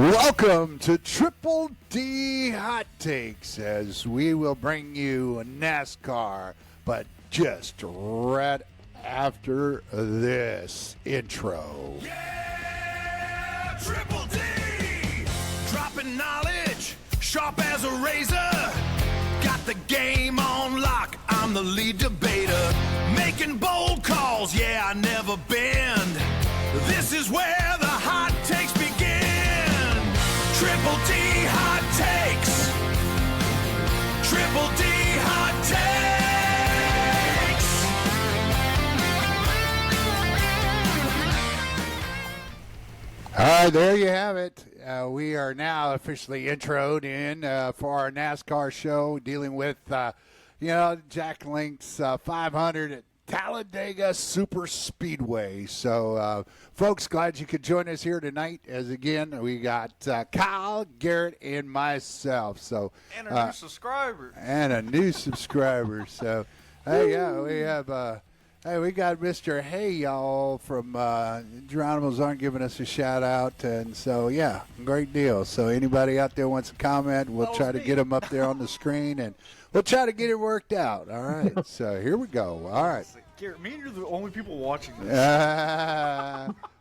Welcome to Triple D Hot Takes as we will bring you NASCAR, but just right after this intro. Yeah, Triple D, dropping knowledge, sharp as a razor. Got the game on lock, I'm the lead debater. Making bold calls, yeah, I never bend. This is where the hot takes begin. Triple D hot takes. Triple D hot All right, there you have it. We are now officially introed in for our NASCAR show dealing with, Jack Link's 500 at Talladega Super Speedway. So, folks, glad you could join us here tonight. As again, we got Kyle, Garrett, and myself. So, and a new subscriber. So, hey, yeah, we have. Hey, we got Mr. Hey Y'all from Geronimo's aren't giving us a shout out, and so yeah, great deal. So anybody out there wants to comment, we'll try to get them up there on the screen, and we'll try to get it worked out. All right, so here we go. All right. Garrett, me and you're the only people watching this.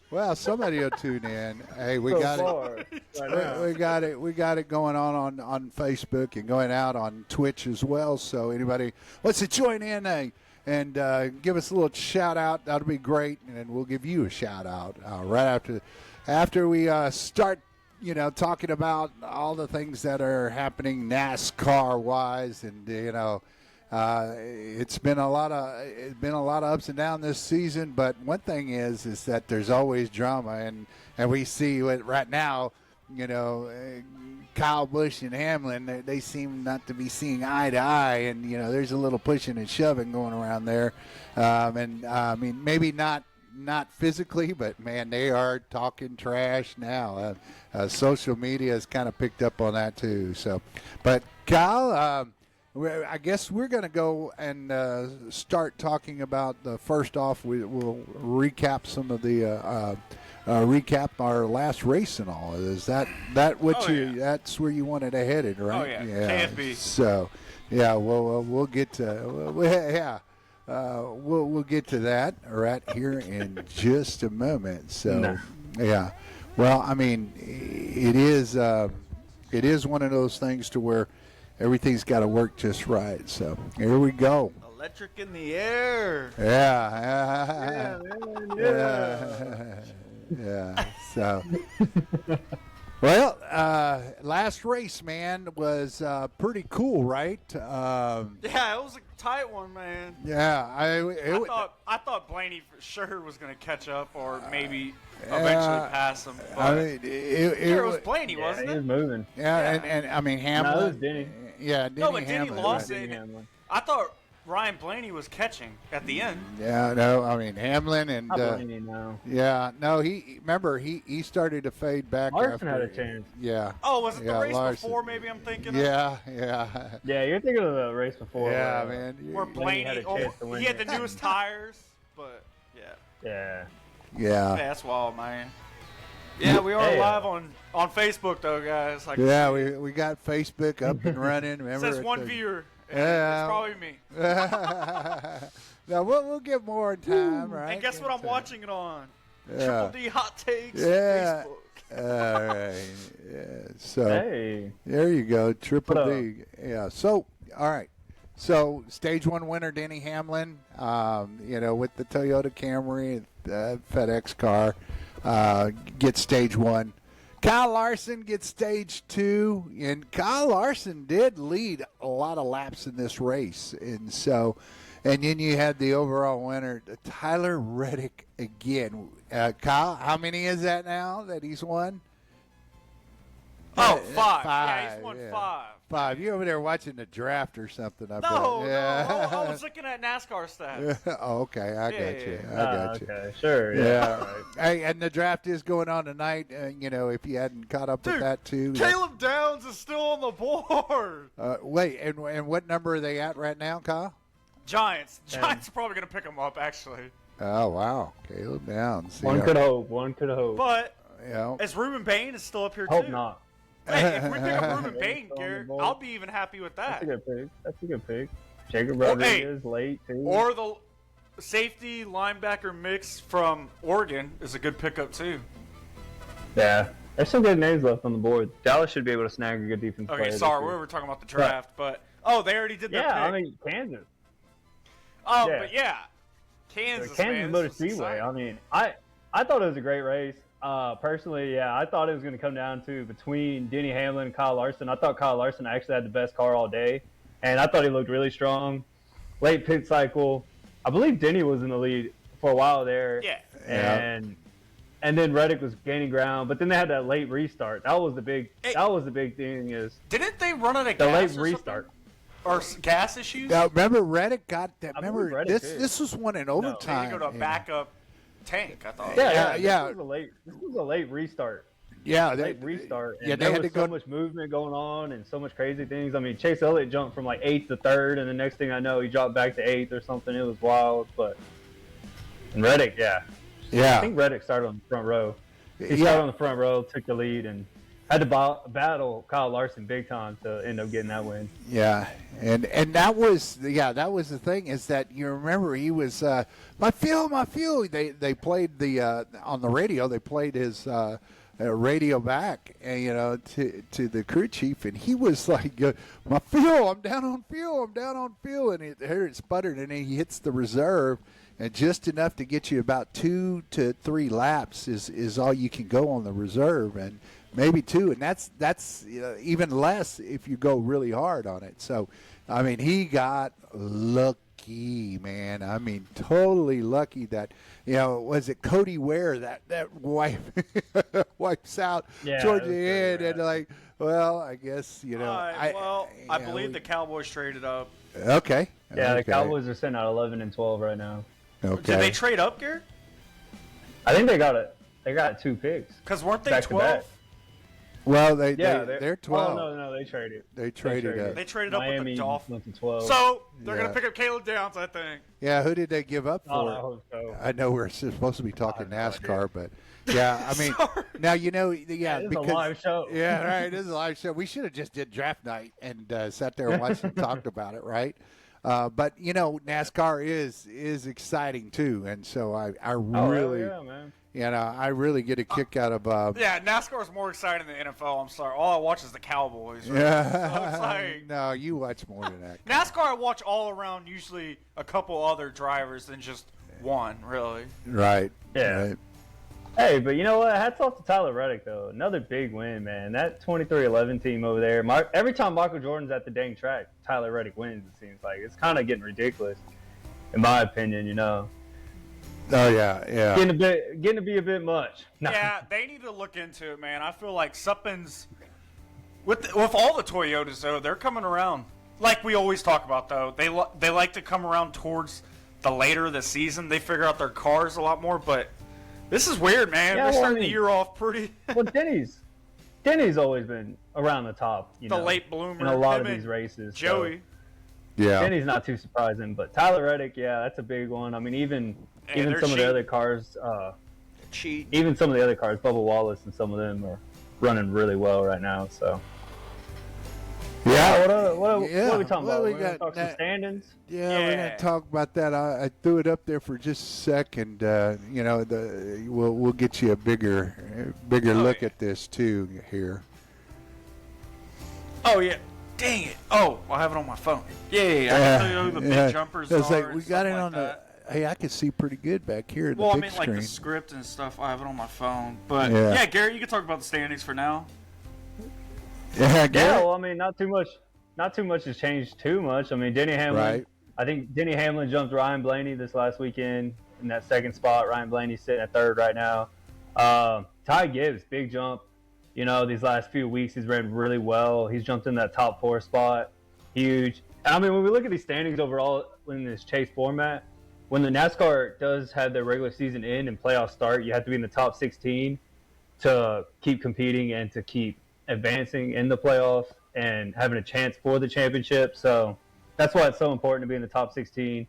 Well, somebody will tune in. Hey, we got it. We got it. We got it going on Facebook and going out on Twitch as well. So anybody wants to join in, and give us a little shout out, that'll be great, and we'll give you a shout out right after we start, talking about all the things that are happening NASCAR wise, and it's been a lot of ups and downs this season. But one thing is that there's always drama, and we see it right now. Kyle Busch and Hamlin, they seem not to be seeing eye to eye, and there's a little pushing and shoving going around there, and I mean maybe not physically, but man, they are talking trash now. Social media has kind of picked up on that too. So, but Kyle, I guess we're going to go and start talking about first off. We'll recap some of the. Recap our last race and all. Is that what that's where you wanted to head it, right? Oh yeah. Can't be. So, yeah, we'll get to we'll get to that right here in just a moment. So, yeah. Well, I mean, it is one of those things to where everything's got to work just right. So, here we go. Electric in the air. Yeah. Yeah. So, well, last race, man, was pretty cool, right? Yeah, it was a tight one, man. Yeah, I thought Blaney for sure was going to catch up, or maybe eventually pass him. But I mean, it was Blaney, wasn't it? He was moving. Yeah, and I mean Hamlin. No, it was Denny. Yeah, Denny. No, but Denny Hamlin, lost right? it. I thought Ryan Blaney was catching at the end. Yeah, no, I mean Hamlin and Blaney, no. Yeah, no, he started to fade back. Larson after, had a chance. Yeah. Oh, was it the race Larson. before? Maybe I'm thinking. Yeah. Yeah, you're thinking of the race before. Yeah, man. Where Blaney had a chance to win he had it. the newest tires, but Yeah. Yeah. that's wild, man. Yeah, we are live on Facebook though, guys. Yeah, we got Facebook up and running. Remember, it says one viewer. Yeah. It's probably me. Now we'll get more time, right? And guess what I'm watching it on? Yeah. Triple D Hot Takes Yeah. Facebook. All right. Yeah. So Hey. there you go, Triple What D. Yeah. So all right. So stage one winner Denny Hamlin, with the Toyota Camry, FedEx car, gets stage one. Kyle Larson gets stage two, and Kyle Larson did lead a lot of laps in this race. And then you had the overall winner, Tyler Reddick again. Kyle, how many is that now that he's won? Oh, five. 5. Yeah, he's won 5. 5. You over there watching the draft or something? I bet. No, Yeah. I was looking at NASCAR stats. Oh, okay, I got you. I got you. Okay, sure. Yeah. All right. Hey, and the draft is going on tonight. If you hadn't caught up with that too. Caleb Downs is still on the board. Wait, and what number are they at right now, Kyle? Giants are probably going to pick him up, actually. Oh wow, Caleb Downs. One could hope. But Is Ruben Bain is still up here Hope too? not. Hey, if we pick up Ruben Bain, on the Garrett, board. I'll be even happy with That's that. a good pick. That's a good pick. Jacob Well, Rodriguez, late, too. Or the safety linebacker mix from Oregon is a good pickup too. Yeah. There's some good names left on the board. Dallas should be able to snag a good defense player. Okay, this sorry, year. we were talking about the draft, but they already did their pick. Yeah, I mean, Kansas. But Kansas, Kansas man, Motor this was Speedway. exciting. I mean, I thought it was a great race. Personally, I thought it was going to come down to between Denny Hamlin and Kyle Larson. I thought Kyle Larson actually had the best car all day, and I thought he looked really strong. Late pit cycle. I believe Denny was in the lead for a while there. Yeah. And then Reddick was gaining ground, but then they had that late restart. That was the big. That was the big thing. Is Didn't they run out of the gas late or something? restart. Or gas issues? Now, remember Reddick got that. I Remember believe Reddick this? did. This was one in They overtime. had to go to a backup tank, I thought. Yeah. This was a late restart. Yeah, Late restart. And they there had was to go. so much movement going on and so much crazy things. I mean, Chase Elliott jumped from like 8th to 3rd, and the next thing I know, he dropped back to 8th or something. It was wild. And Reddick, I think Reddick started on the front row. He started on the front row, took the lead, and had to battle Kyle Larson big time to end up getting that win. Yeah, and that was the thing, is that you remember he was my fuel. They played the on the radio. They played his radio back, and to the crew chief, and he was like, my fuel. I'm down on fuel, and he heard it sputtered, and then he hits the reserve. And just enough to get you about 2 to 3 laps is all you can go on the reserve, and maybe 2, and that's even less if you go really hard on it. So, I mean, he got lucky, man. I mean, totally lucky that was it Cody Ware that wipes out towards the end, and I guess I believe the Cowboys traded up. Okay. Yeah, the Cowboys are sitting at 11 and 12 right now. Okay. Did they trade up, Garrett? I think they got 2 picks. Because weren't they back to 12? back. Well, they're 12. Oh, no, they traded. They traded up. They traded up with the Miami Dolphins. went to 12. So they're going to pick up Caleb Downs, I think. Yeah, who did they give up for? I hope so. I know we're supposed to be talking NASCAR, but yeah, I mean, now This is a live show. Yeah, right. This is a live show. We should have just did draft night and sat there and watched and talked about it, right? But NASCAR is exciting too, and so I really, man. I really get a kick out of. NASCAR is more exciting than the NFL. I'm sorry. All I watch is the Cowboys. Right? Yeah. So it's like, no, you watch more than that. NASCAR, I watch all around, usually a couple other drivers than just one, really. Right. Yeah. Right. Hey, but you know what? Hats off to Tyler Reddick, though. Another big win, man. That 23-11 team over there. Every time Michael Jordan's at the dang track, Tyler Reddick wins, it seems like. It's kind of getting ridiculous, in my opinion, Oh, yeah. Getting to be a bit much. No. Yeah, they need to look into it, man. I feel like something's with all the Toyotas, though. They're coming around, like we always talk about, though. They like to come around towards the later of the season. They figure out their cars a lot more, but this is weird, man. Yeah, They're starting the year off pretty. Well, Denny's always been around the top, the late bloomer in a lot of him these and races. Joey. Yeah. Denny's not too surprising, but Tyler Reddick, that's a big one. I mean, even they're some of cheap. the other cars, Cheat. even some of the other cars, Bubba Wallace and some of them are running really well right now. So, what are we talking about? We're gonna talk some standings. Yeah, we're gonna talk about that. I threw it up there for just a second. We'll get you a bigger look at this too here. Oh yeah. Dang it! Oh, I have it on my phone. Yeah. I can tell you who the big jumpers It's are. like and we got stuff it like on that. Hey, I can see pretty good back here in Well, the I big mean, like screen. the script and stuff. I have it on my phone. But Yeah. yeah, Garrett, you can talk about the standings for now. Yeah, Yeah, well, I mean, not too much has changed too much. I mean, Denny Hamlin. Right. I think Denny Hamlin jumped Ryan Blaney this last weekend in that second spot. Ryan Blaney's sitting at 3rd right now. Ty Gibbs, big jump. These last few weeks he's ran really well. He's jumped in that top 4 spot. Huge. And I mean, when we look at these standings overall in this chase format, when the NASCAR does have their regular season end and playoffs start, you have to be in the top 16 to keep competing and to keep advancing in the playoffs and having a chance for the championship. So that's why it's so important to be in the top 16.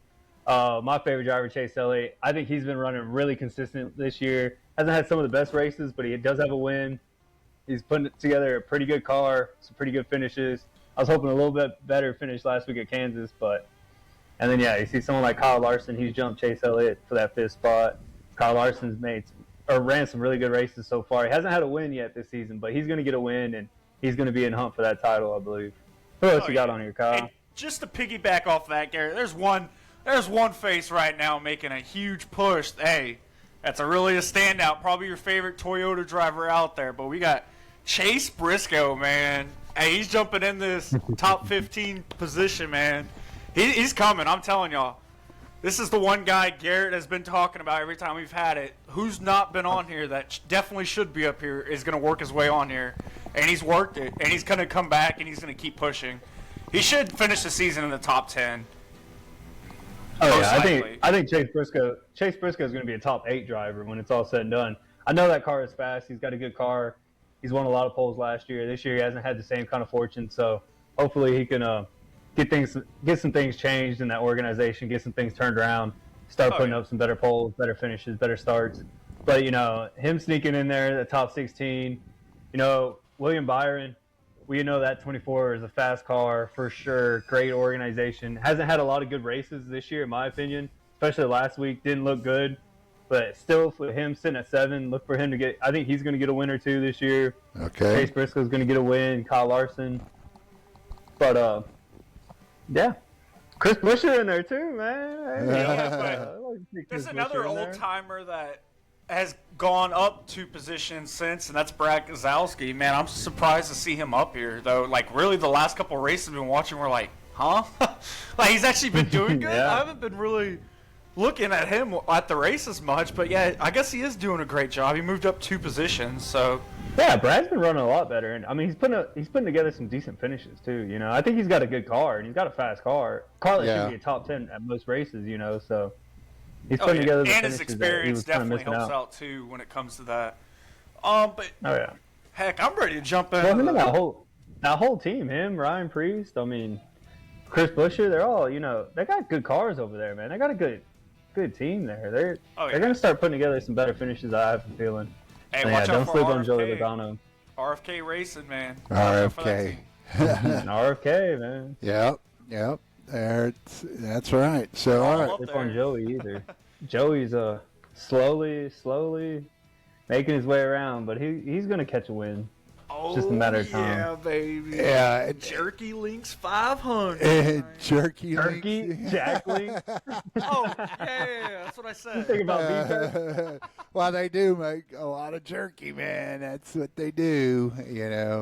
My favorite driver, Chase Elliott. I think he's been running really consistent this year. Hasn't had some of the best races, but he does have a win. He's putting together a pretty good car, some pretty good finishes. I was hoping a little bit better finish last week at Kansas, but and then you see someone like Kyle Larson. He's jumped Chase Elliott for that 5th spot. Kyle Larson's ran some really good races so far. He hasn't had a win yet this season, but he's going to get a win, and he's going to be in hunt for that title, I believe. Who else you got on here, Kyle? And just to piggyback off that, Garrett, there's one face right now making a huge push. Hey, that's really a standout. Probably your favorite Toyota driver out there. But we got Chase Briscoe, man. Hey, he's jumping in this top 15 position, man. He's coming, I'm telling y'all. This is the one guy Garrett has been talking about every time we've had it. Who's not been on here that definitely should be up here is going to work his way on here. And he's worked it. And he's going to come back and he's going to keep pushing. He should finish the season in the top 10. Oh yeah, I think Chase Briscoe is going to be a top 8 driver when it's all said and done. I know that car is fast. He's got a good car. He's won a lot of poles last year. This year he hasn't had the same kind of fortune, so hopefully he can get some things changed in that organization, get some things turned around, start putting up some better poles, better finishes, better starts. But him sneaking in there, the top 16. William Byron. We know that 24 is a fast car for sure. Great organization. Hasn't had a lot of good races this year, in my opinion. Especially last week, didn't look good. But still, for him sitting at 7, look for him to get. I think he's going to get a win or two this year. Okay. Chase Briscoe's going to get a win. Kyle Larson. But yeah, Chris Buescher in there too, man. There's another old timer that has gone up 2 positions since, and that's Brad Keselowski. Man, I'm surprised to see him up here, though. Like, really, the last couple of races we've been watching, we're like, huh? Like, he's actually been doing good. Yeah. I haven't been really looking at him at the races much, but yeah, I guess he is doing a great job. He moved up 2 positions, so. Yeah, Brad's been running a lot better, and I mean, he's putting together some decent finishes too. I think he's got a good car, and he's got a fast car. Car that should be a top 10 at most races. So. He's putting together the and his finishes that he experience was kinda definitely missing helps out too when it comes to that. But heck, I'm ready to jump in. Well, I mean, that whole team, him, Ryan Priest, I mean, Chris Buescher, they're all they got good cars over there, man. They got a good team there. They're gonna start putting together some better finishes. I have a feeling. Hey, watch out don't for sleep RFK. on Joey Logano. RFK Racing, man. RFK. RFK, man. Yep. That's right. So, all right. Sleep on Joey either. Joey's slowly making his way around, but he's gonna catch a win. It's just a matter of time. Yeah, baby. Yeah. Jerky Links 500. Jerky Turkey, Links. Jack Link. Oh, yeah, that's what I said. Think about beef. Well, they do make a lot of jerky, man. That's what they do,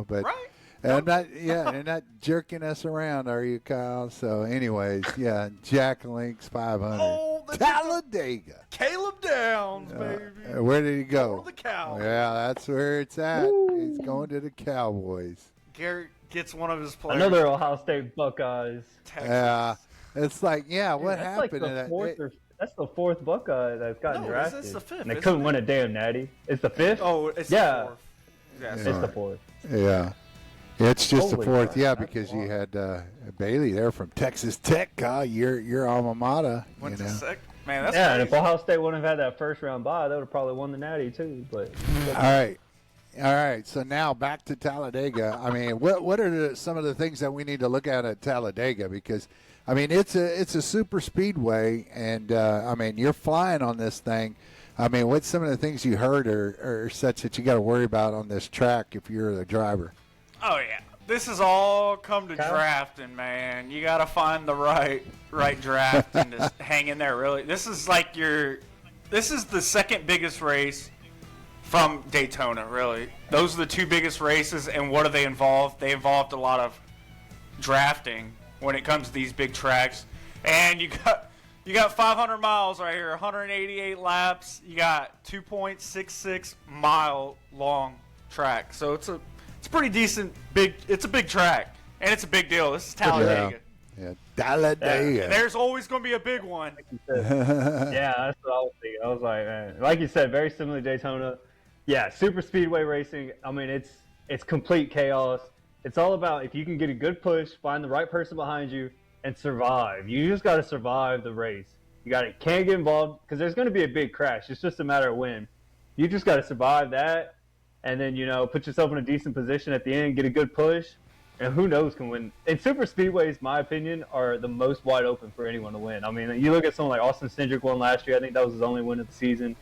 But Right. they're not jerking us around, are you, Kyle? So, anyways, yeah, Jack Links 500. Oh, Talladega. Caleb Downs, baby. Where did he go? For the Cow. Yeah, that's where it's at. He's going to the Cowboys. Garrett gets one of his players. Another Ohio State Buckeyes. Texas. Yeah, it's like, what That's happened? Like the fourth that's the 4th Buckeye that's gotten drafted. It's the 5th. And they couldn't win a damn natty. It's the 5th? Oh, it's the 4th. Yeah, It's the 4th. Yeah. It's just Holy the 4th, crap, yeah, that's because a you lot. had Bailey there from Texas Tech, Kyle, your alma mater. Went to sec. Man, that's Yeah, and crazy. if Ohio State wouldn't have had that first round bye, they would have probably won the natty too. But All right. So now back to Talladega. I mean, what are some of the things that we need to look at Talladega? Because I mean, it's a super speedway, and I mean, you're flying on this thing. I mean, what's some of the things you heard are such that you got to worry about on this track if you're the driver? Oh yeah, this has all come to drafting, man. You got to find the right draft and just hang in there. Really, this is the second biggest race from Daytona. Really, those are the 2 biggest races. And what do they involve? They involved a lot of drafting when it comes to these big tracks. And you got 500 miles right here, 188 laps. You got 2.66 mile long track. So it's a pretty decent it's a big track, and it's a big deal. This is Talladega. Yeah, Talladega. There's always going to be a big one. yeah, that's what I was thinking. I was like, man, like you said, very similar to Daytona. Yeah, super speedway racing. I mean, it's complete chaos. It's all about if you can get a good push, find the right person behind you, and survive. You just got to survive the race. can't get involved because there's going to be a big crash. It's just a matter of when. You just got to survive that, and then put yourself in a decent position at the end, get a good push, and who knows can win. And super speedways, my opinion, are the most wide open for anyone to win. I mean, you look at someone like Austin Cindric won last year. I think that was his only win of the season.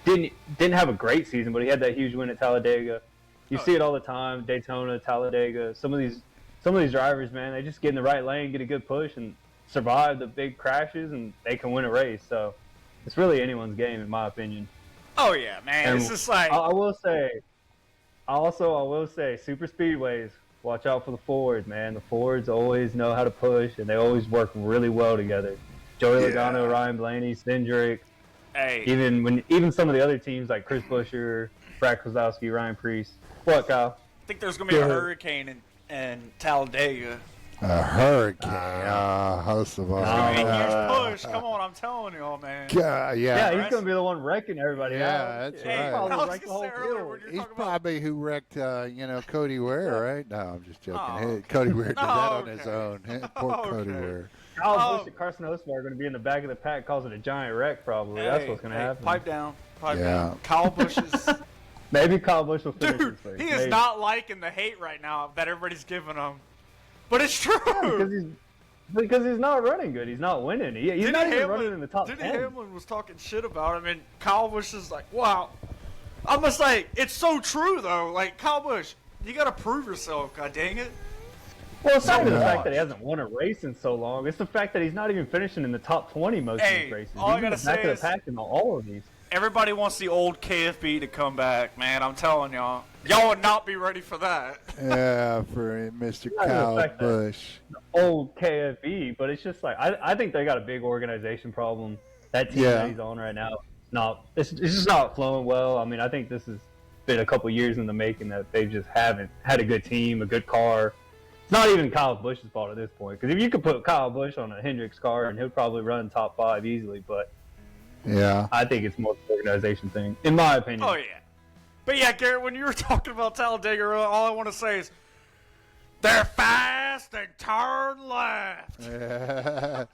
Didn't have a great season, but he had that huge win at Talladega. You see it all the time, Daytona, Talladega. Some of these drivers, man, they just get in the right lane, get a good push, and survive the big crashes, and they can win a race. So it's really anyone's game, in my opinion. Oh yeah, man. And it's just like I will say, super speedways. Watch out for the Fords, man. The Fords always know how to push, and they always work really well together. Joey Logano, Ryan Blaney, Cindric. Hey. Even some of the other teams like Chris Buescher, Brad Kozlowski, Ryan Preece. What, Kyle? I think there's gonna be a hurricane in Talladega. A hurricane. Host of all. Push. Come on, I'm telling y'all, man. Yeah, he's going to be the one wrecking everybody out. Yeah, that's Hey, right. I was gonna say earlier when you're He's talking about probably who wrecked, Cody Ware, right? No, I'm just joking. Hey, Cody Ware did that on his own. Poor Cody Ware. Kyle Busch and Carson Oswald are going to be in the back of the pack causing a giant wreck, probably. That's what's going to happen. Pipe down. Kyle Busch is. Maybe Kyle Busch will finish Dude, this race. he is not liking the hate right now that everybody's giving him. But it's true. Because he's not running good. He's not winning. He's not even running in the top 10. Denny Hamlin was talking shit about him, and Kyle Busch is like, wow. I'm just like, it's so true, though. Like, Kyle Busch, you got to prove yourself, god dang it. Well, it's not even the fact that he hasn't won a race in so long. It's the fact that he's not even finishing in the top 20 most of these races. All I got to say is, back in all of these. Everybody wants the old KFB to come back, man. I'm telling y'all. Y'all would not be ready for that. Yeah, for Mr. Kyle Busch. Old KFB, but it's just like, I think they got a big organization problem. That team that he's on right now, it's just not flowing well. I mean, I think this has been a couple years in the making that they just haven't had a good team, a good car. It's not even Kyle Busch's fault at this point. Because if you could put Kyle Busch on a Hendricks car, and he'll probably run top 5 easily, but yeah, I think it's more of an organization thing, in my opinion. Oh, yeah. But, yeah, Garrett, when you were talking about Talladega, all I want to say is, they're fast and turn left. Yeah.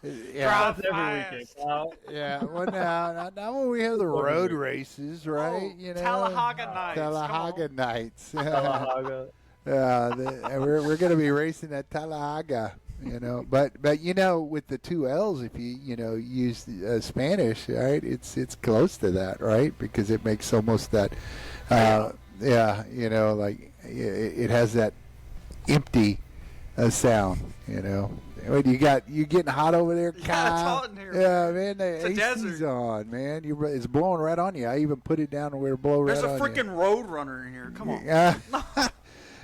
Drive Every weekend, Kyle. Yeah, well, now when we have the road races, right? Talladega Nights. Talladega Nights. Talladega. We're going to be racing at Talladega, But with the 2 L's, if you use Spanish, right? It's close to that, right? Because it makes almost that, like it has that empty sound, When you getting hot over there, Kyle? Yeah, it's hot in here. Yeah, man, the It's a AC's desert. on, man. It's blowing right on you. I even put it down where it blow right on you. There's a freaking road runner in here. Come on. Yeah.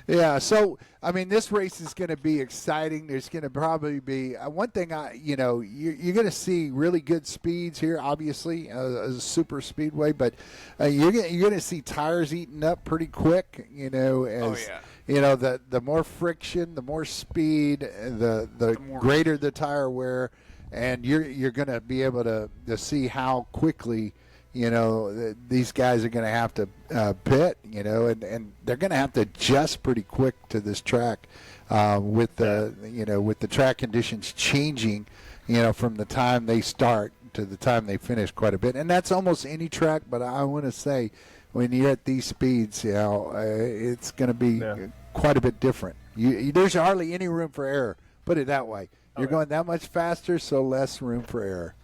Yeah, so I mean, this race is going to be exciting. There's going to probably be one thing. You're going to see really good speeds here. Obviously, a super speedway, but you're going to see tires eating up pretty quick. As the more friction, the more speed, the greater the tire wear, and you're going to be able to see how quickly. These guys are going to have to pit, and they're going to have to adjust pretty quick to this track with the track conditions changing, from the time they start to the time they finish quite a bit. And that's almost any track, but I want to say when you're at these speeds, it's going to be quite a bit different. There's hardly any room for error, put it that way. You're going that much faster, so less room for error.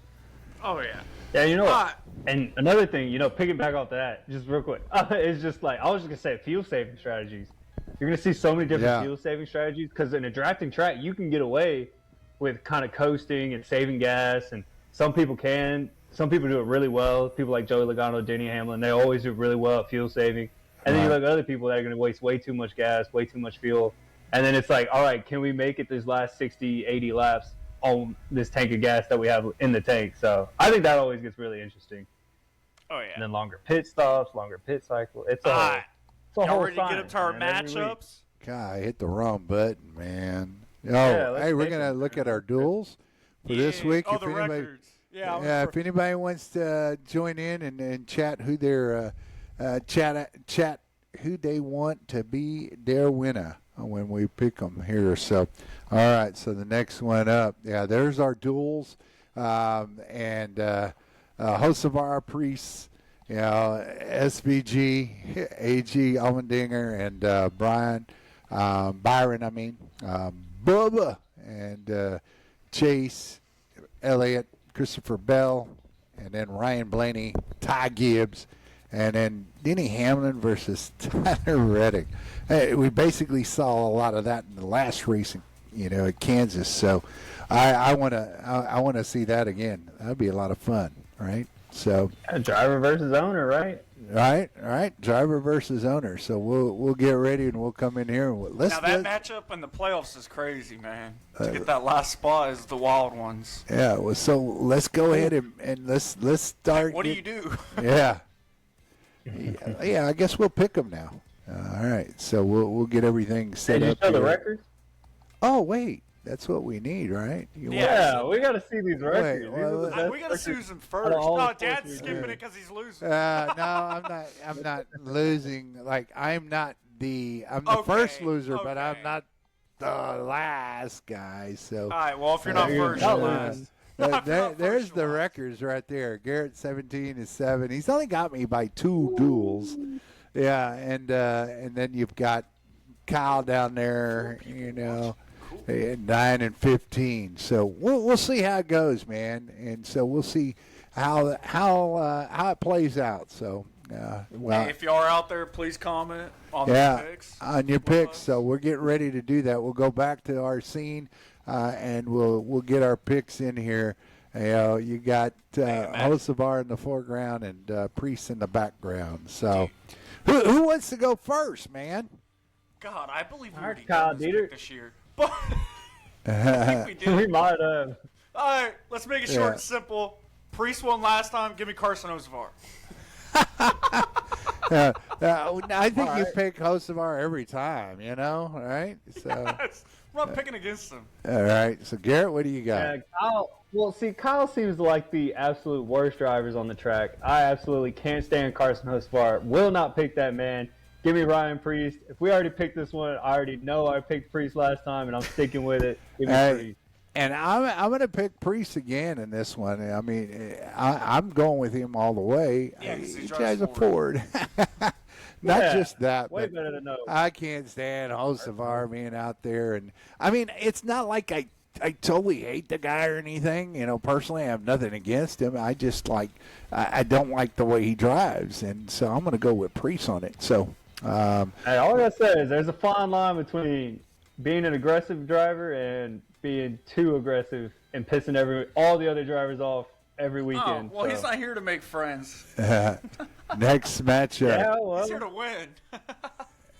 Oh, yeah. Yeah, what? And another thing, picking back off that, just real quick, it's just like, I was just going to say fuel-saving strategies. You're going to see so many different fuel-saving strategies because in a drafting track, you can get away with kind of coasting and saving gas, and some people can. Some people do it really well. People like Joey Logano, Denny Hamlin, they always do really well at fuel-saving. And then you look at other people that are going to waste way too much gas, way too much fuel. And then it's like, all right, can we make it these last 60, 80 laps on this tank of gas that we have in the tank? So I think that always gets really interesting. Oh, yeah. And then longer pit stops, longer pit cycle. It's a y'all ready to get up to our matchups? God, I hit the wrong button, man. Yeah, we're going to look at our duels for this week. Oh, the records. If anybody wants to join in and chat who their chat who they want to be their winner when we pick them here. So, all right. So the next one up, there's our duels. and Hocevar, Priest, SVG, AG Allmendinger, and Byron, Bubba, and Chase, Elliott, Christopher Bell, and then Ryan Blaney, Ty Gibbs, and then Denny Hamlin versus Tyler Reddick. Hey, we basically saw a lot of that in the last race, at Kansas. So I want to see that again. That'd be a lot of fun, right? So driver versus owner, right? Right. Driver versus owner. So we'll get ready and we'll come in here and that matchup in the playoffs is crazy, man. To get that last spot is the wild ones. Yeah. Well, so let's go ahead and let's start. What do you do? Yeah. Yeah. I guess we'll pick them now. All right. So we'll get everything set up. Did you show the records? Oh wait. That's what we need, right? We got to see these records. We got to Susan first. No, Dad's skipping it because he's losing. No, I'm not losing. Like I'm the first loser, but I'm not the last guy. So. All right. Well, if you're not first, you're last. There's the records right there. Garrett 17 is 7. He's only got me by 2 duels. Yeah, and then you've got Kyle down there. 9 and 15. So we'll see how it goes, man. And so we'll see how it plays out. So hey, if y'all are out there, please comment on the picks. On your picks. So we're getting ready to do that. We'll go back to our scene and we'll get our picks in here. You got Hocevar in the foreground and Priest in the background. So who wants to go first, man? God, I believe we already Kyle done this year. But I think we did. We might have. All right, let's make it short and simple. Priest won last time. Give me Carson Hocevar. I think you pick Hocevar every time, right? So yes. I'm not picking against him. All right. So Garrett, what do you got? Kyle seems like the absolute worst drivers on the track. I absolutely can't stand Carson Hocevar. Will not pick that man. Give me Ryan Priest. If we already picked this one, I already know I picked Priest last time, and I'm sticking with it. Give me Priest. And I'm going to pick Priest again in this one. I mean, I'm going with him all the way. Yeah, he drives a Ford. Not just that, way but better than no. I can't stand Hocevar being out there. And I mean, it's not like I totally hate the guy or anything. Personally, I have nothing against him. I just I don't like the way he drives, and so I'm going to go with Priest on it. So. Hey, all I say is there's a fine line between being an aggressive driver and being too aggressive and pissing all the other drivers off every weekend. Oh, well, he's not here to make friends. Next matchup. Yeah, well, he's here to win.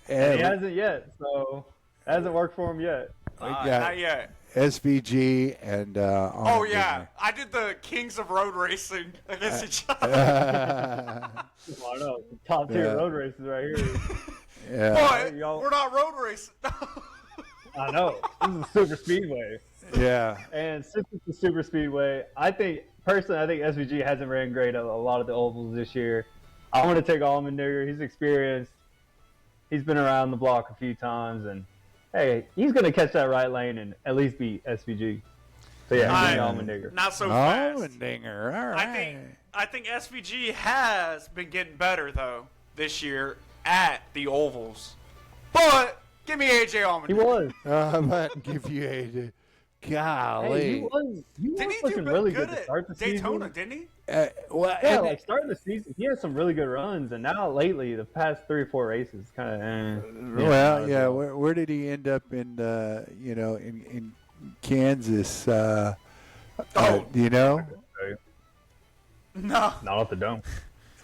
And he hasn't yet, so it hasn't worked for him yet. Not yet. SVG and oh yeah, I did the Kings of Road Racing against each other. I know, top tier road races right here. But we're not road racing. I know, this is a super speedway. Yeah, and since it's a super speedway, I think SVG hasn't ran great at a lot of the ovals this year. I want to take Allmendinger. He's experienced. He's been around the block a few times, and hey, he's going to catch that right lane and at least beat SVG. So yeah, Allmendinger. Not so fast. Allmendinger, all right. I think SVG has been getting better though this year at the ovals. But give me AJ Allmendinger. He was. I'm about to give you AJ. Golly. Hey, he was looking really good to start the Daytona, season. didn't he? Starting the season, he had some really good runs, and now lately, the past 3 or 4 races, kind of. Where did he end up in? In Kansas. Do you know? No, not at the Dome.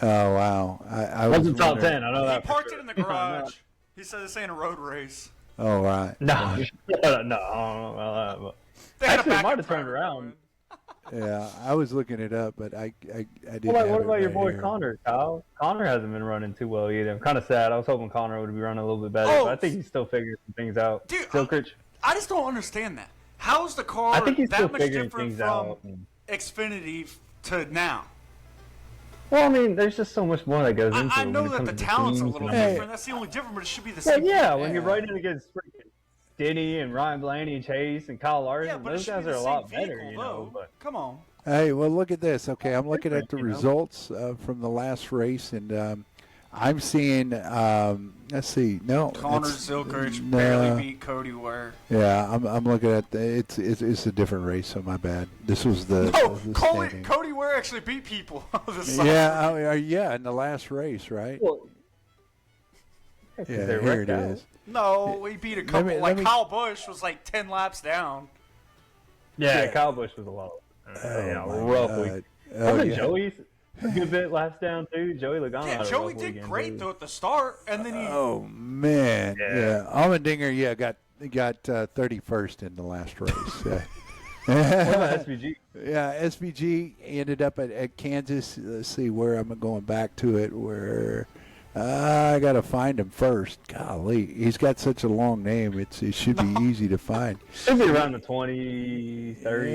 Oh wow! I was in top 10. I know that. He parked it in the garage. He said this ain't a road race. Oh right. No. No. Actually, it might have turned around. Yeah, I was looking it up, but I didn't. What about your boy Connor, Kyle? Connor hasn't been running too well either. I'm kind of sad. I was hoping Connor would be running a little bit better, but I think he's still figuring some things out. Dude, Silkridge. I just don't understand that. How is the car I think he's that still much figuring different things from out. Xfinity to now? Well, I mean, there's just so much more that goes into it. I know that the talent's a little different. That's the only difference, but it should be the same. Well, yeah, when you're riding against freaking Denny and Ryan Blaney and Chase and Kyle Larson, but those guys are a lot better, you know. But come on. Hey, well, look at this. Okay, I'm looking at the results from the last race, and I'm seeing. Let's see. No, Connor it's- Zilkirch no. barely beat Cody Ware. Yeah, I'm looking at it's a different race. So my bad. This was the No, the Cody, standing. Cody Ware actually beat people. this Yeah, yeah, in the last race, right? Well, Yeah, they're here wrecked it out. is. No, he beat a couple. let me- Kyle Busch was like 10 laps down. Yeah, Kyle Busch was a lot. Rough God. week. Oh, Wasn't yeah. Joey's a good bit laps down too? Joey Logano Yeah, had a Joey rough did weekend, great too. though at the start, and then he. Oh man, yeah. Allmendinger, got 31st in the last race. What about SVG? Yeah, SVG ended up at Kansas. Let's see where I'm going back to it. Where I got to find him first. Golly, he's got such a long name. It should be easy to find. Should be around the 20, 30.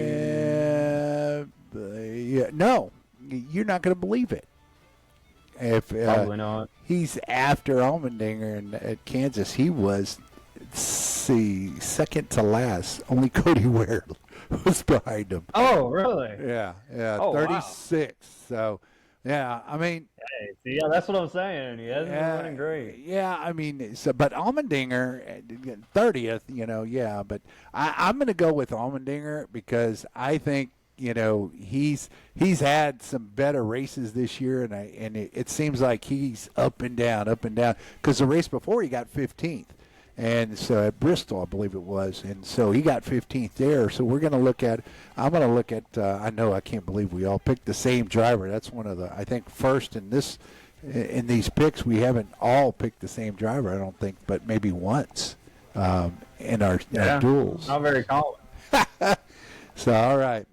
Yeah, no, you're not going to believe it. If Probably not. he's after Allmendinger and at Kansas, he was second to last. Only Cody Ware was behind him. Oh, really? Yeah, Oh, wow. 36. So, yeah, I mean, Hey, see, yeah, that's what I'm saying. He hasn't been running great. yeah, I mean, but Allmendinger, 30th, yeah, but I'm going to go with Allmendinger because I think, he's had some better races this year, and it seems like he's up and down, because the race before he got 15th. And so at Bristol, I believe it was, and so he got 15th there. So I'm going to look at. I know I can't believe we all picked the same driver. That's one of I think first in these picks we haven't all picked the same driver. I don't think, but maybe once in our duels. Not very common. So all right.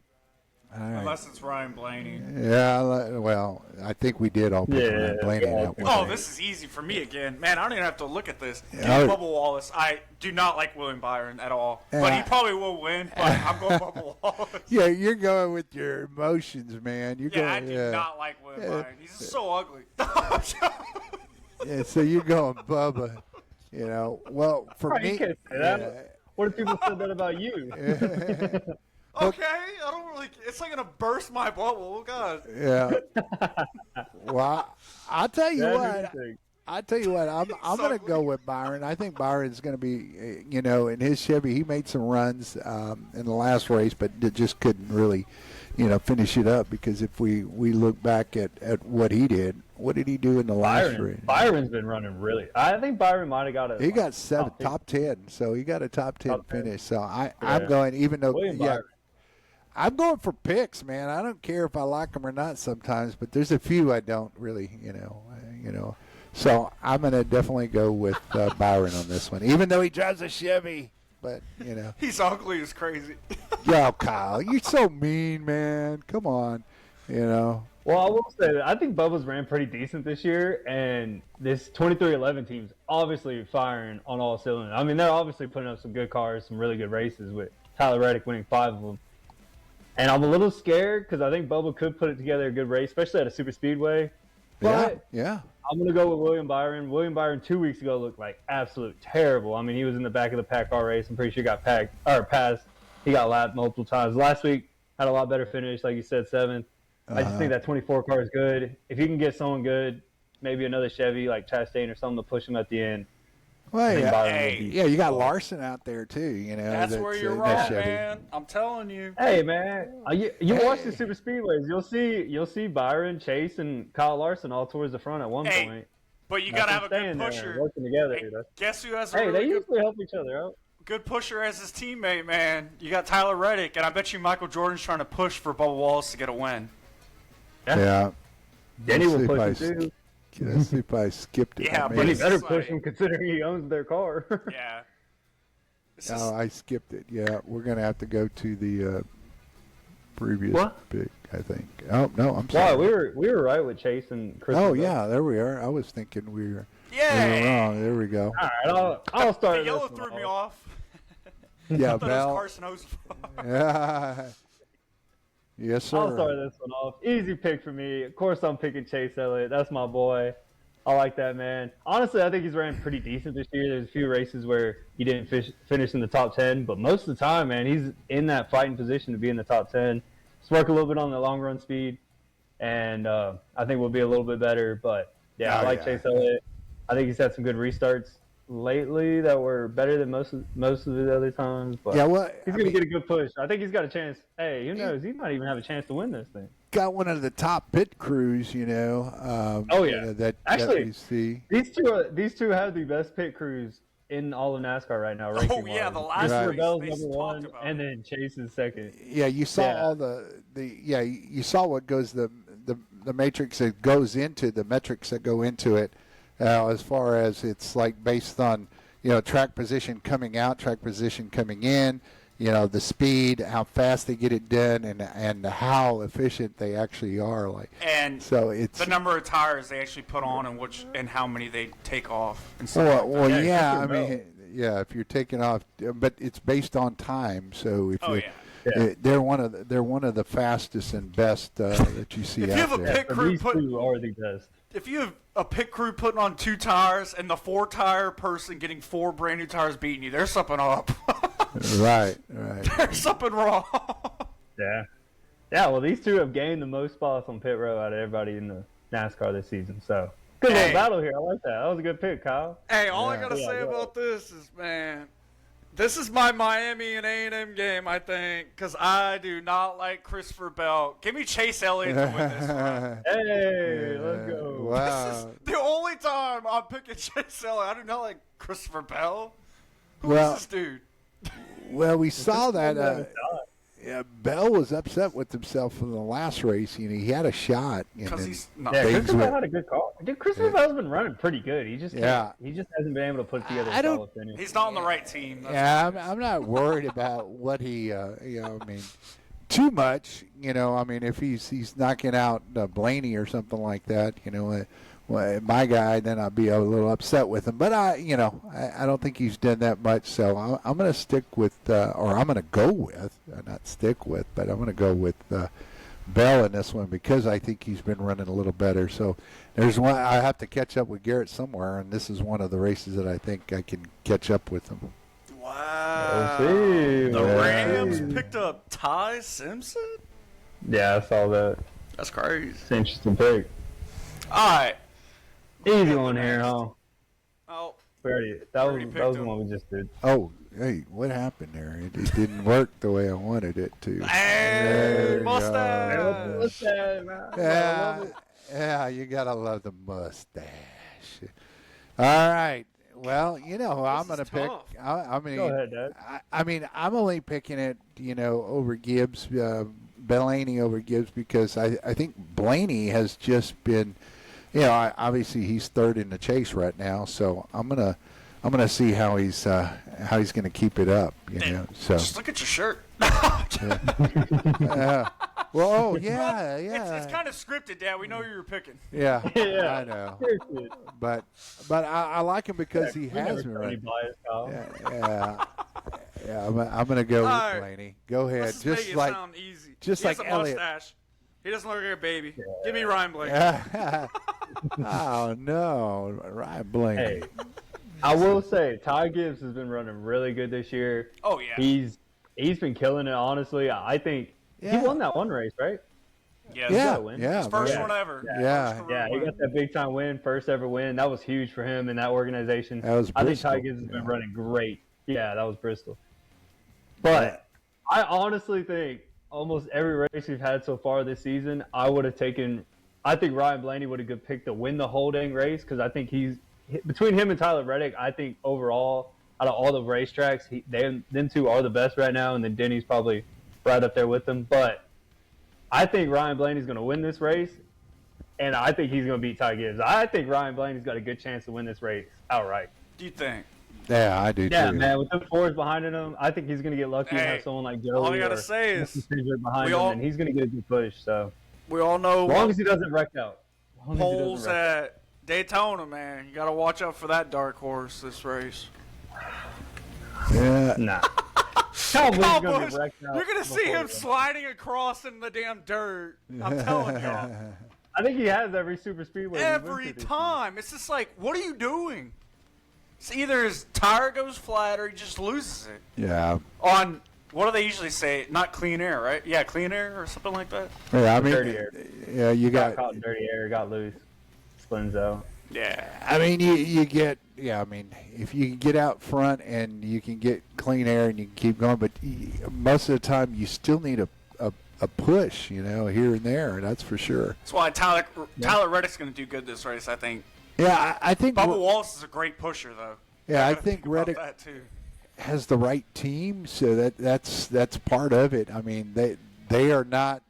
Unless it's Ryan Blaney. Yeah, well, I think we did all pick Ryan Blaney in that one. Oh, this is easy for me again. Man, I don't even have to look at this. Give me Oh. Bubba Wallace. I do not like William Byron at all. But he probably will win, but I'm going Bubba Wallace. Yeah, you're going with your emotions, man. Yeah, I do not like William Byron. He's just so ugly. Yeah, so you're going Bubba. Well, for Right, me, you can't say that. What if people said that about you? Okay, I don't really. It's like gonna burst my bubble. Oh God. yeah. Well, I'll tell you That's what. interesting. I'm going to go with Byron. I think Byron's going to be, in his Chevy. He made some runs in the last race, but just couldn't really, finish it up because if we look back at what he did, what did he do in the last race? Byron's been running really. I think Byron might have got He got top 10, so he got a top 10 finish. So I'm going, even though, William Byron. I'm going for picks, man. I don't care if I like them or not sometimes, but there's a few I don't really, So I'm going to definitely go with Byron on this one, even though he drives a Chevy. But, He's ugly as crazy. yo, Kyle, you're so mean, man. Come on, Well, I will say that I think Bubba's ran pretty decent this year, and this 2311 team's obviously firing on all cylinders. I mean, they're obviously putting up some good cars, some really good races with Tyler Reddick winning 5 of them. And I'm a little scared because I think Bubba could put it together a good race, especially at a super speedway. But Yeah. I'm going to go with William Byron. William Byron 2 weeks ago looked like absolute terrible. I mean, he was in the back of the pack car race. I'm pretty sure he got passed. He got lapped multiple times. Last week, had a lot better finish, like you said, 7th. I just think that 24 car is good. If you can get someone good, maybe another Chevy like Chastain or something to push him at the end. Well, think yeah. Byron Hey. will be- Yeah, you got Larson out there too. That's where you're in that wrong, Chevy. man. I'm telling you. Hey man, you watch the super speedways. You'll see Byron, Chase, and Kyle Larson all towards the front at one Hey, point. But you That's gotta have a what I'm good saying there, pusher. working together. Hey, That's- guess who has a Hey, they really good, usually help each other out. good pusher as his teammate, man? You got Tyler Reddick, and I bet you Michael Jordan's trying to push for Bubba Wallace to get a win. Yeah. Denny Let's will see if push I him too. Let's see if I skipped it. Yeah, I but mean, Denny it's better just push like- him considering he owns their car. Yeah. This no, is, I skipped it. Yeah, we're gonna have to go to the previous What? pick. I think. Oh no, I'm Wow, sorry. we were right with Chase and Chris. Oh yeah, there we are. I was thinking we were yeah. wrong. There we go. All right, I'll start. The yellow this threw one me off. off. Yeah, I thought it was Bell. Carson O's fault. Yeah. Yes, sir. I'll start this one off. Easy pick for me. Of course, I'm picking Chase Elliott. That's my boy. I like that man. Honestly, I think he's ran pretty decent this year. There's a few races where he didn't finish in the top 10, but most of the time, man, he's in that fighting position to be in the top 10. just work a little bit on the long run speed, and I think we'll be a little bit better. But yeah, I like Chase Elliott. I think he's had some good restarts lately that were better than most of the other times. But he's going to get a good push. I think he's got a chance. Hey, who knows? He might even have a chance to win this thing. Got one of the top pit crews, you know. That we see. These two have the best pit crews in all of NASCAR right now. Oh yeah, the last Christopher race Bell's they number one, about and then Chase is second. Yeah, you saw all you saw what goes the matrix that goes into the metrics that go into it, as far as it's like based on track position coming out, track position coming in. The speed, how fast they get it done, and how efficient they actually are. And so it's the number of tires they actually put on and how many they take off. And if you're taking off, but it's based on time. So if they're one of the fastest and best that you see if out you have there. A pit crew these two are the best. If you have a pit crew putting on 2 tires and the 4-tire person getting 4 brand new tires beating you, there's something up. Right. There's something wrong. Yeah. Well, these two have gained the most spots on pit row out of everybody in the NASCAR this season. So good little battle here. I like that. That was a good pick, Kyle. Hey, all I gotta say about this is, man, this is my Miami and A&M game, I think, because I do not like Christopher Bell. Give me Chase Elliott to win this run. Hey, let's go. Wow. This is the only time I'm picking Chase Elliott. I do not like Christopher Bell. Who is this dude? Well, we saw that. Bell was upset with himself from the last race. He had a shot. Because he's not. Yeah, Christopher Bell had a good call. Christopher Bell's been running pretty good. He just he just hasn't been able to put together a solid finish. He's not on the right team. I'm not worried about what he. Too much. If he's knocking out Blaney or something like that, my guy, then I'll be a little upset with him. But I don't think he's done that much. So I'm going to stick with, or I'm going to go with, not stick with, but I'm going to go with Bell in this one because I think he's been running a little better. So there's one I have to catch up with Garrett somewhere, and this is one of the races that I think I can catch up with him. Wow. The Rams picked up Ty Simpson? Yeah, I saw that. That's crazy. It's an interesting pick. All right. Easy one here, huh? Oh. That was the one we just did. Oh, hey, what happened there? It didn't work the way I wanted it to. Hey, mustache. Yeah, you got to love the mustache. All right. Well, I'm going to pick. Go ahead, Dad. I'm only picking it, over Gibbs, Blaney over Gibbs, because I think Blaney has just been, obviously he's third in the chase right now, so I'm gonna see how he's gonna keep it up, So just look at your shirt. Well, yeah. It's kind of scripted, Dad. We know who you're picking. Yeah, I know. But I like him because he has been running. Yeah. I'm gonna go with Blaney. Go ahead. Let's just make it sound easy. Just he like has a Elliott. Mustache. He doesn't look like a baby. Give me Ryan Blaney. Oh no, Ryan Blaney. Hey, I will say Ty Gibbs has been running really good this year. Oh yeah. He's been killing it. Honestly, I think he won that one race, right? Yeah. His first one ever. Yeah. He got that big time win, first ever win. That was huge for him and that organization. That was I think Bristol. Ty Gibbs has been running great. Yeah, that was Bristol. But I honestly think almost every race we've had so far this season, I think Ryan Blaney would have picked to win the whole dang race because I think between him and Tyler Reddick, I think overall out of all the racetracks, them two are the best right now, and then Denny's probably right up there with them. But I think Ryan Blaney's going to win this race, and I think he's going to beat Ty Gibbs. I think Ryan Blaney's got a good chance to win this race outright. Do you think? Yeah, I do too. Yeah, man, with the fours behind him, I think he's going to get lucky and have someone like Joey all I got to say is behind him, and he's going to get a good push. So we all know as long as he doesn't wreck out. Polls at Daytona, man. You got to watch out for that dark horse this race. Yeah. Nah. Kyle Busch, you're going to see him sliding across in the damn dirt. I'm telling you. I think he has every super speedway. Every time. It's just like, what are you doing? It's either his tire goes flat or he just loses it. Yeah. On what do they usually say? Not clean air, right? Yeah, clean air or something like that. Yeah, I mean, Dirty air. yeah, you Got got. caught in dirty air, got loose, splins out. Yeah. I mean, you get. Yeah, I mean, if you can get out front and you can get clean air and you can keep going, but most of the time you still need a push, here and there. That's for sure. That's why Tyler Reddick's going to do good this race, I think. Yeah, I think. Bubba Wallace is a great pusher, though. Yeah, I gotta think about Reddick that too. has the right team, so that's part of it. I mean, they are not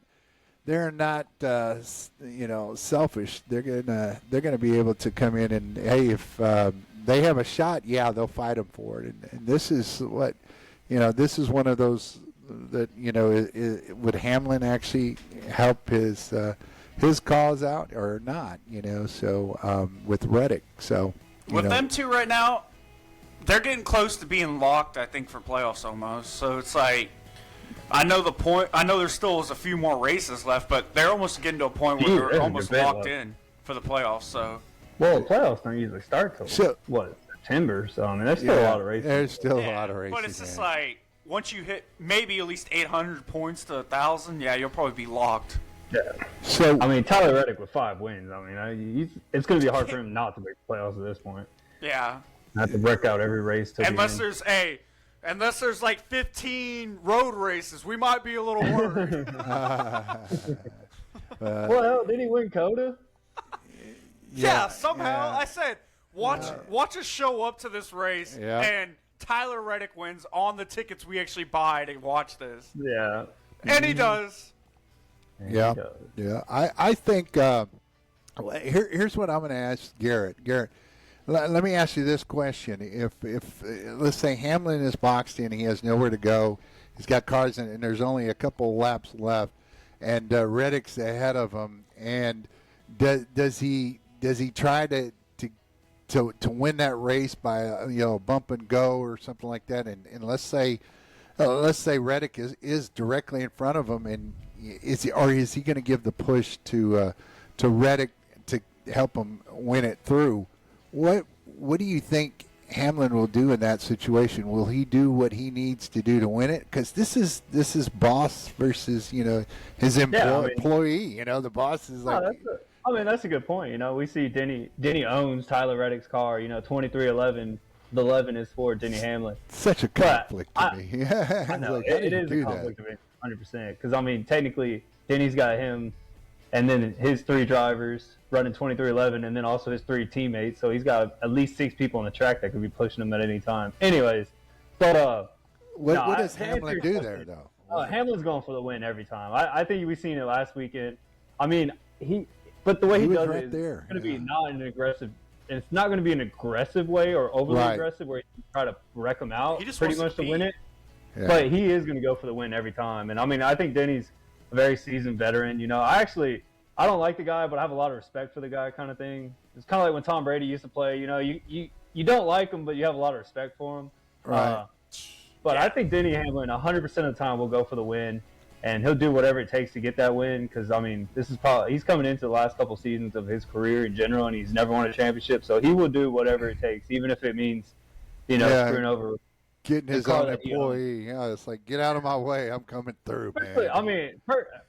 selfish. They're gonna be able to come in and, hey, if they have a shot, yeah, they'll fight them for it. And this is what this is one of those that would Hamlin actually help his cause out or not? So with Reddick, so with them two right now, they're getting close to being locked, I think, for playoffs almost. So it's like, I know there still is a few more races left, but they're almost getting to a point where they're almost locked in for the playoffs. So, well, playoffs don't usually start till September. So I mean, there's still a lot of races. There's still a lot of races. But it's just like, once you hit maybe at least 800 points to 1,000, yeah, you'll probably be locked. Yeah. So I mean, Tyler Reddick with 5 wins. I mean, it's going to be hard for him not to make the playoffs at this point. Yeah. Have to break out every race till unless the end. Unless there's like 15 road races, we might be a little worried. Well, did he win Coda? Yeah, somehow. I said, watch us show up to this race, and Tyler Reddick wins on the tickets we actually buy to watch this. Yeah. And he does. Yeah. I think here's what I'm going to ask Garrett. Garrett, let me ask you this question: If let's say Hamlin is boxed in, he has nowhere to go, he's got cars in, and there's only a couple laps left, and Reddick's ahead of him, and does he try to win that race by bump and go or something like that? And let's say Reddick is directly in front of him, and is he going to give the push to Reddick to help him win it through? What do you think Hamlin will do in that situation? Will he do what he needs to do to win it? Because this is boss versus his employee. The boss is like. That's a good point. We see Denny owns Tyler Reddick's car. 2311. The 11 is for Denny Hamlin. Such a conflict to me. Yeah, I know it is a conflict to me, 100%. Because I mean, technically, Denny's got him, and then his 3 drivers running 2311, and then also his 3 teammates. So he's got at least 6 people on the track that could be pushing him at any time. Anyways, but what does Hamlin do there though? Hamlin's going for the win every time. I think we've seen it last weekend. I mean, but the way he does it is going to be not an aggressive. It's not going to be an aggressive way or overly aggressive where you try to wreck him out pretty much to win it. Yeah. But he is going to go for the win every time. And I mean, I think Denny's a very seasoned veteran. I don't like the guy, but I have a lot of respect for the guy, kind of thing. It's kind of like when Tom Brady used to play. You don't like him, but you have a lot of respect for him. Right. But I think Denny Hamlin 100% of the time will go for the win, and he'll do whatever it takes to get that win. Because I mean, he's coming into the last couple seasons of his career in general, and he's never won a championship. So he will do whatever it takes, even if it means screwing over. Getting his own employee. It's like, get out of my way. I'm coming through, man. I mean,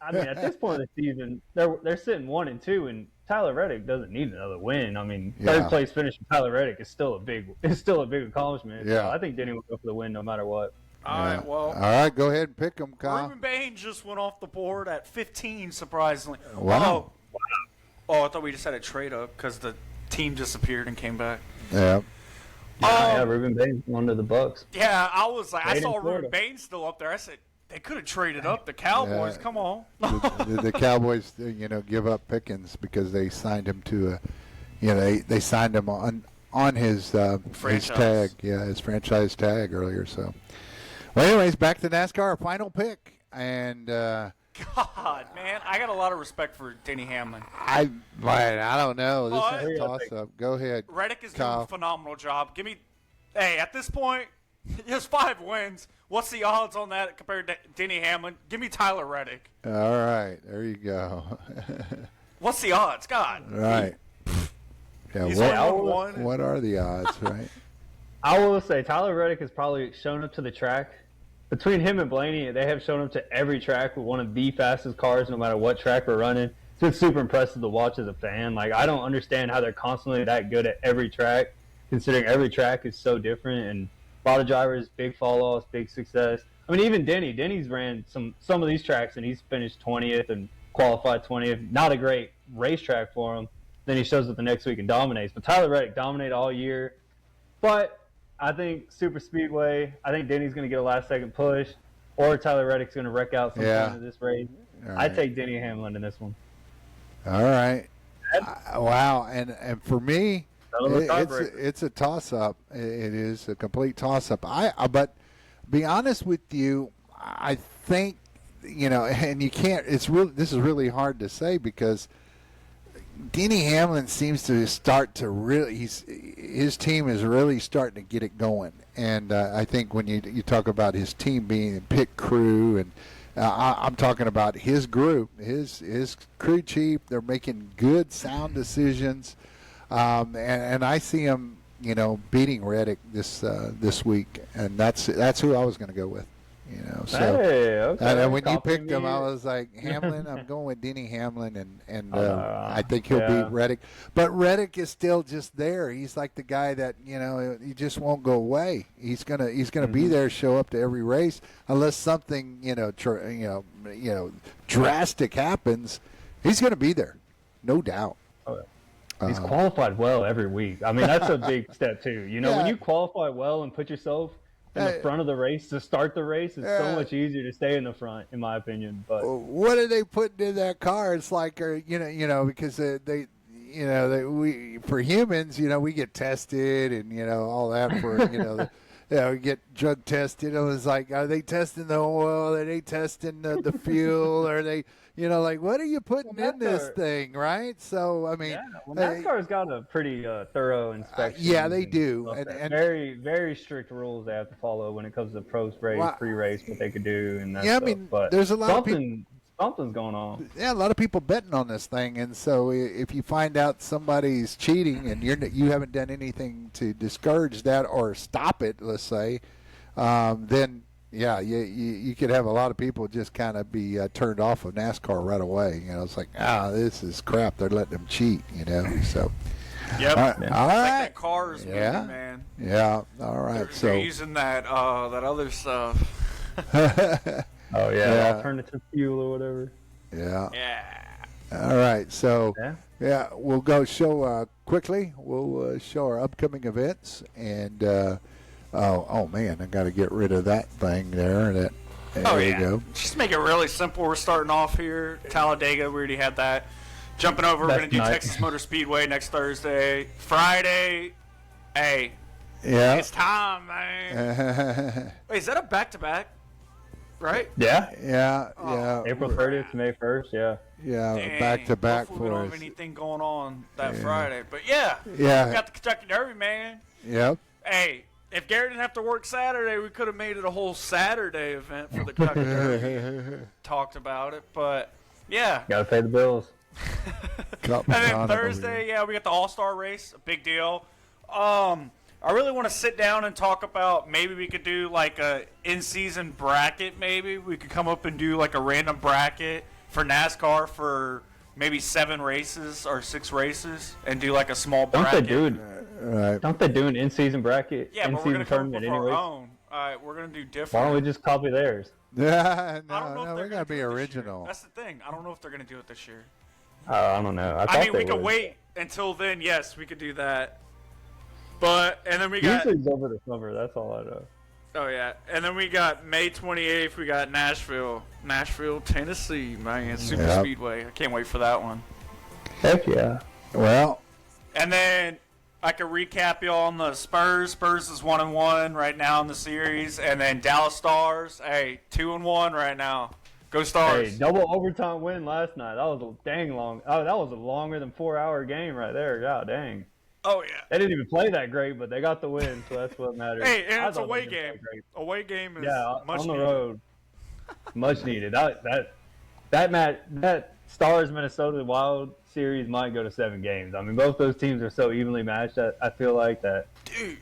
at this point of the season, they're sitting 1-2, and Tyler Reddick doesn't need another win. I mean, third place finish for Tyler Reddick is still a big accomplishment. Yeah. So I think Denny will go for the win no matter what. All right, well. All right, go ahead and pick him, Kyle. Ruben Bain just went off the board at 15, surprisingly. Wow. Oh, I thought we just had a trade up because the team disappeared and came back. Yeah. Ruben Bain's one of the Bucks. Yeah, I was like, I saw Ruben Bain still up there. I said, they could have traded up the Cowboys. Come on. the Cowboys, give up Pickens because they signed him to they signed him on his tag, his franchise tag earlier. So, well, anyways, back to NASCAR, our final pick, and God, man, I got a lot of respect for Denny Hamlin. I don't know. This is a toss-up. Go ahead. Reddick is doing a phenomenal job. At this point, he has 5 wins. What's the odds on that compared to Denny Hamlin? Give me Tyler Reddick. All right, there you go. What's the odds? God. Right. Yeah. What are the odds? Right. I will say Tyler Reddick has probably shown up to the track between him and Blaney, they have shown up to every track with one of the fastest cars, no matter what track we're running. So it's super impressive to watch as a fan. Like, I don't understand how they're constantly that good at every track, considering every track is so different. And a lot of drivers, big fall-offs, big success. I mean, even Denny's ran some of these tracks, and he's finished 20th and qualified 20th. Not a great racetrack for him. Then he shows up the next week and dominates. But Tyler Reddick dominated all year. But I think Super Speedway, I think Denny's going to get a last-second push, or Tyler Reddick's going to wreck out some point of this race. Right. I take Denny Hamlin in this one. All right. Wow. And for me, it's a toss-up. It is a complete toss-up. But be honest with you, I think, and you can't. This is really hard to say because Denny Hamlin seems to start to really. His team is really starting to get it going, and I think when you talk about his team being a pit crew, and I'm talking about his group, his crew chief. They're making good, sound decisions, and I see him, beating Reddick this week, and that's who I was going to go with. So okay. when you picked him, I was like, Hamlin. I'm going with Denny Hamlin, and I think he'll beat Reddick. But Reddick is still just there. He's like the guy that he just won't go away. He's gonna be there, show up to every race, unless something drastic happens. He's gonna be there, no doubt. He's qualified well every week. I mean, that's a big step too. When you qualify well and put yourself in the front of the race to start the race, it's so much easier to stay in the front, in my opinion. But what are they putting in that car? It's like, because we for humans, we get tested and all that for we get drug tested. It was like, are they testing the oil? Are they testing the fuel? Are they? What are you putting in this thing, right? So, I mean, NASCAR's got a pretty thorough inspection. Yeah, they do, and very, very strict rules they have to follow when it comes to post-race, pre-race, what they could do, and that stuff. I mean, but there's a lot of people. Something's going on. Yeah, a lot of people betting on this thing, and so if you find out somebody's cheating and you haven't done anything to discourage that or stop it, let's say, then. Yeah, you could have a lot of people just kind of be turned off of NASCAR right away. It's like, this is crap. They're letting them cheat, So. Yep. All right. Like that car is moving, man. Yeah. All right. They're using that other stuff. Alternative fuel or whatever. Yeah. Yeah. All right. So, we'll go show quickly. We'll show our upcoming events and. Oh man, I got to get rid of that thing there. There you go. Just make it really simple. We're starting off here. Talladega, we already had that. Jumping over, we're going to do Texas Motor Speedway next Thursday. Friday, it's time, man. Wait, is that a back-to-back? Right? Yeah. Yeah. April 30th to May 1st, Yeah, back-to-back for us. We don't have anything going on that Friday. But, we got the Kentucky Derby, man. Yep. Hey. If Gary didn't have to work Saturday, we could have made it a whole Saturday event for the Kentucky Derby. Talked about it, but gotta pay the bills. And then Thursday, we got the All-Star race, a big deal. I really want to sit down and talk about maybe we could do like a in-season bracket. Maybe we could come up and do like a random bracket for NASCAR for maybe 7 races or 6 races, and do like a small bracket. Don't they do an in-season bracket? Yeah, but we're going to come up with our own. We're going to do different. Why don't we just copy theirs? Yeah, no, we're going to be original. That's the thing. I don't know if they're going to do it this year. I don't know. I mean, we could wait until then. Yes, we could do that. And then we got... Usually it's over the summer. That's all I know. Oh, yeah. And then we got May 28th. We got Nashville, Tennessee, man. Super Speedway. I can't wait for that one. Heck yeah. Well. And then... I can recap you on the Spurs. Spurs is 1-1 right now in the series, and then Dallas Stars, 2-1 right now. Go Stars! Hey, double overtime win last night. That was a dang long. Oh, that was a longer than 4-hour game right there. God dang. Oh yeah. They didn't even play that great, but they got the win, so that's what matters. Hey, and it's a away game. Away game is much on the needed. road. Much needed. That Stars Minnesota Wild series might go to 7 games. I mean, both those teams are so evenly matched that I feel like that Dude.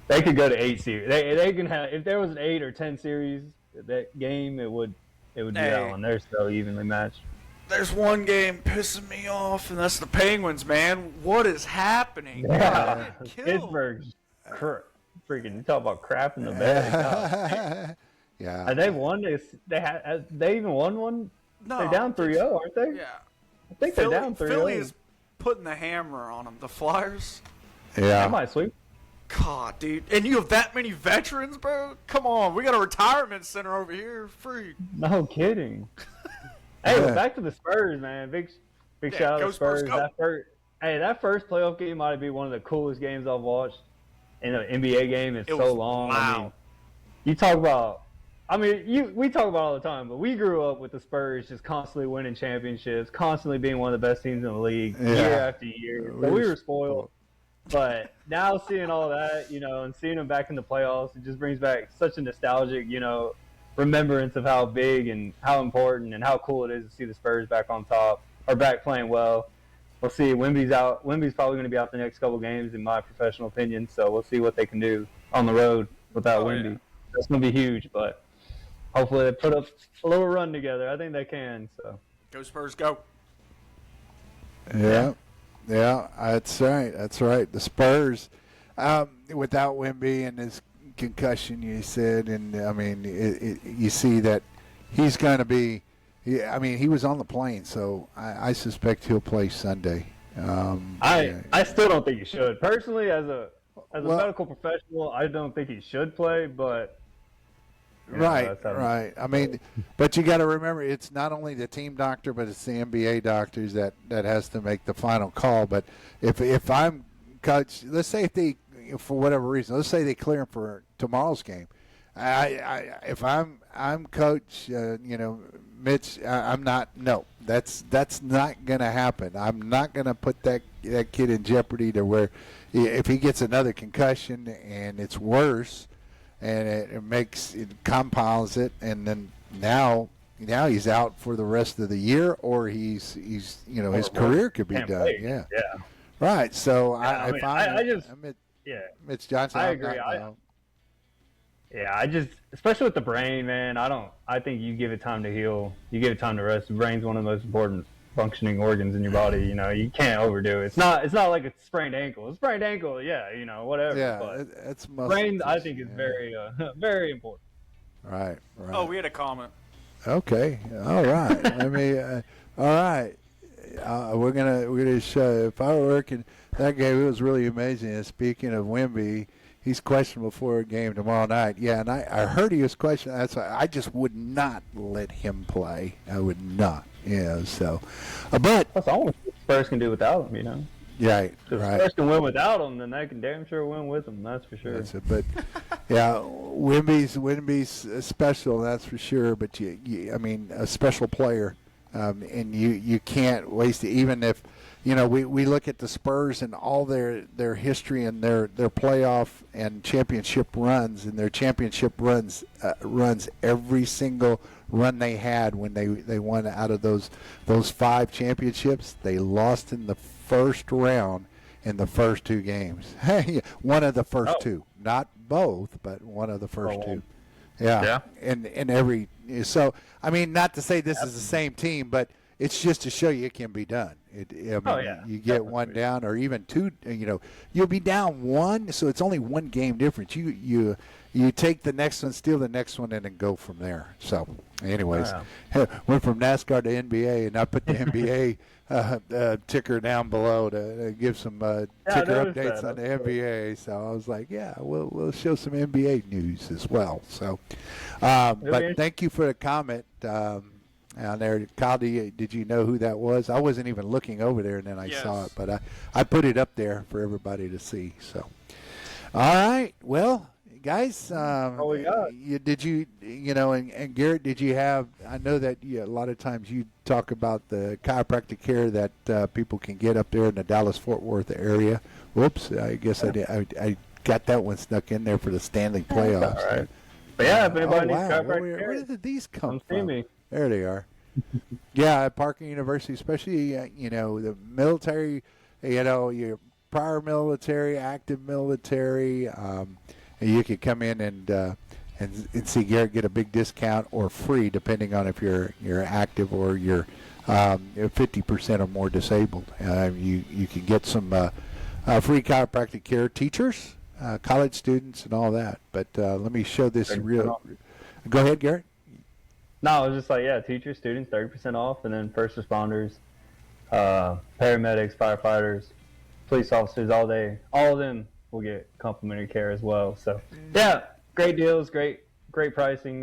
They could go to 8 series. They can have, if there was an 8 or 10 series that game, it would be that one. They're so evenly matched. There's one game pissing me off, and that's the Penguins, man. What is happening? Yeah, Pittsburgh's freaking. You talk about crap in the bag. Yeah. Have they won this? They even won one? No, They're down 3-0, aren't they? Yeah. I think they're down 3-0. Philly is putting the hammer on them. The Flyers. Yeah. They might sweep. God, dude. And you have that many veterans, bro? Come on. We got a retirement center over here. Free. No kidding. Hey, well, back to the Spurs, man. Big shout out to Spurs. That first playoff game might be one of the coolest games I've watched in an NBA game in so long. Wow. I mean, you talk about. I mean, we talk about it all the time, but we grew up with the Spurs just constantly winning championships, constantly being one of the best teams in the league year after year. So we were spoiled. But now seeing all that, and seeing them back in the playoffs, it just brings back such a nostalgic, remembrance of how big and how important and how cool it is to see the Spurs back on top or back playing well. We'll see. Wemby's out. Wemby's probably going to be out the next couple games, in my professional opinion. So we'll see what they can do on the road without Wemby. Yeah. That's going to be huge, but hopefully they put up a little run together. I think they can. So go Spurs, go. Yeah, that's right. That's right. The Spurs, without Wemby and his concussion, you said, and I mean, you see that he's going to be. I mean, he was on the plane, so I suspect he'll play Sunday. I still don't think he should. Personally, as a medical professional, I don't think he should play, but. Right. I mean, but you got to remember, it's not only the team doctor, but it's the NBA doctors that has to make the final call. But if I'm coach, let's say if they, for whatever reason, let's say they clear him for tomorrow's game. If I'm coach, Mitch, I'm not. No, that's not going to happen. I'm not going to put that kid in jeopardy to where if he gets another concussion and it's worse. And it compounds it, and then now he's out for the rest of the year, or he's his career could be done. Yeah, right. So Mitch Johnson. I agree. I just, especially with the brain, man. I think you give it time to heal. You give it time to rest. The brain's one of the most important functioning organs in your body. You can't overdo it. It's not like a sprained ankle. A sprained ankle, whatever. Yeah, but it's brain. I think is very very important. Right. Oh, we had a comment. Okay. All right. All right. We're gonna show. If I were working that game, it was really amazing. And speaking of Wemby, he's questionable for a game tomorrow night. Yeah, and I heard he was questioned. That's why I just would not let him play. I would not. So, but that's all the Spurs can do without him, Yeah, right. If Spurs can win without him, then they can damn sure win with him. That's for sure. That's it. But yeah, Wemby's special. That's for sure. But I mean, a special player, and you can't waste it. Even if we look at the Spurs and all their history and their playoff and championship runs, and their championship runs every single run they had when they won out of those 5 championships. They lost in the first round in the first 2 games. One of the first 2, not both, but one of the first 2. Yeah. And every so I mean, not to say this is the same team, but it's just to show you it can be done. You get one down or even 2. You'll be down 1, so it's only 1 game difference. You take the next one, steal the next one, and then go from there. So, anyways, went from NASCAR to NBA, and I put the NBA ticker down below to give some ticker updates on the NBA. So I was like, we'll show some NBA news as well. So, but thank you for the comment. Down there, Kyle, did you know who that was? I wasn't even looking over there, and then I saw it, but I put it up there for everybody to see. So, all right, well, guys, did you and Garrett, did you have? I know that a lot of times you talk about the chiropractic care that people can get up there in the Dallas-Fort Worth area. Whoops, I guess I got that one stuck in there for the Stanley playoffs. All right. But yeah, if anybody needs chiropractic care, where did these come from? See me. There they are. Yeah, at Parker University, especially the military. Your prior military, active military, you could come in and see Garrett get a big discount or free, depending on if you're active or you're 50% or more disabled. You can get some free chiropractic care, teachers, college students, and all that. But let me show this real. Go ahead, Garrett. No, I was just like, yeah, teachers, students, 30% off, and then first responders, paramedics, firefighters, police officers, all of them will get complimentary care as well. So, yeah, great deals, great pricing,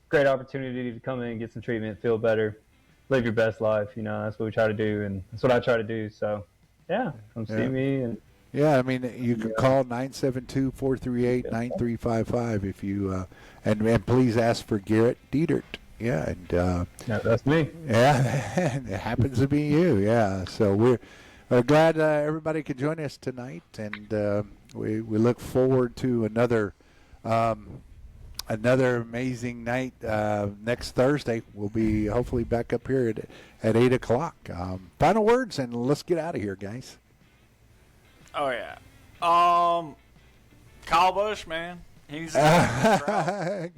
great opportunity to come in and get some treatment, feel better, live your best life. You know, that's what we try to do, and that's what I try to do. So, yeah, come see me. And yeah, I mean, you can call 972-438-9355 if you and please ask for Garrett Dietert. Yeah, and yeah, that's me. Yeah, it happens to be you. Yeah, so we're glad everybody could join us tonight, and we look forward to another amazing night next Thursday. We'll be hopefully back up here at 8 o'clock. Final words, and let's get out of here, guys. Oh yeah, Kyle Busch, man. He's needs to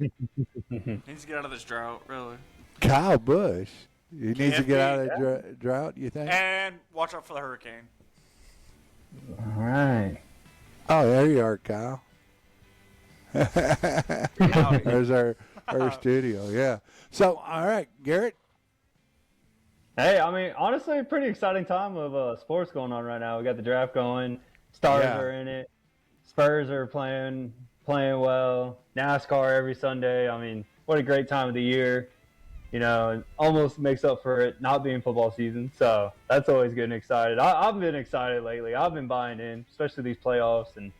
get out of this drought, really. Kyle Busch. He needs to get out of the drought, you think? And watch out for the hurricane. All right. Oh, there you are, Kyle. There's our studio, yeah. So, all right, Garrett. Hey, I mean, honestly, a pretty exciting time of sports going on right now. We got the draft going. Stars are in it. Spurs are playing well. NASCAR every Sunday. I mean, what a great time of the year. You know, it almost makes up for it not being football season. So that's always good and excited. I've been excited lately. I've been buying in, especially these playoffs and,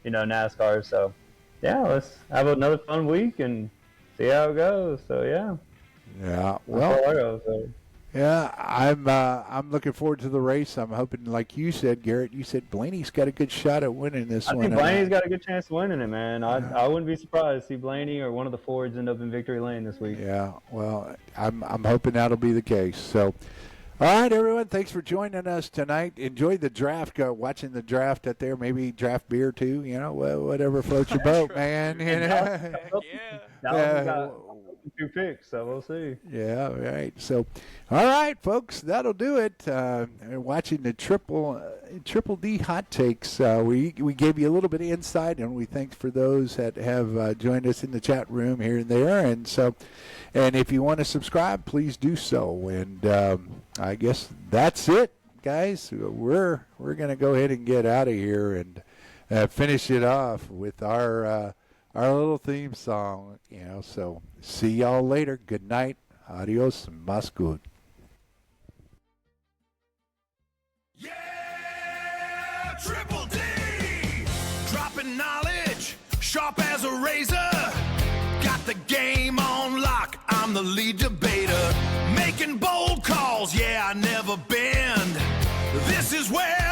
you know, NASCAR. So, yeah, let's have another fun week and see how it goes. So, yeah. Yeah, well, so. Yeah, I'm looking forward to the race. I'm hoping, like you said, Garrett, you said Blaney's got a good shot at winning this one. I think Blaney's got a good chance of winning it, man. I wouldn't be surprised to see Blaney or one of the Fords end up in victory lane this week. Yeah, well, I'm hoping that'll be the case. So, all right, everyone, thanks for joining us tonight. Enjoy the draft. Watching the draft out there. Maybe draft beer too. You know, whatever floats your boat, man. You know? Yeah. 2 picks, so we'll see. Yeah, right. So, all right, folks, that'll do it. Watching the Triple D hot takes. We gave you a little bit of insight, and we thank for those that have joined us in the chat room here and there. And so, and if you want to subscribe, please do so. And I guess that's it, guys. We're gonna go ahead and get out of here and finish it off with our little theme song, you know. So see y'all later. Good night. Adios. Mas good. Yeah, Triple D, dropping knowledge, sharp as a razor. Got the game on lock. I'm the lead debater, making bold calls. Yeah, I never bend. This is where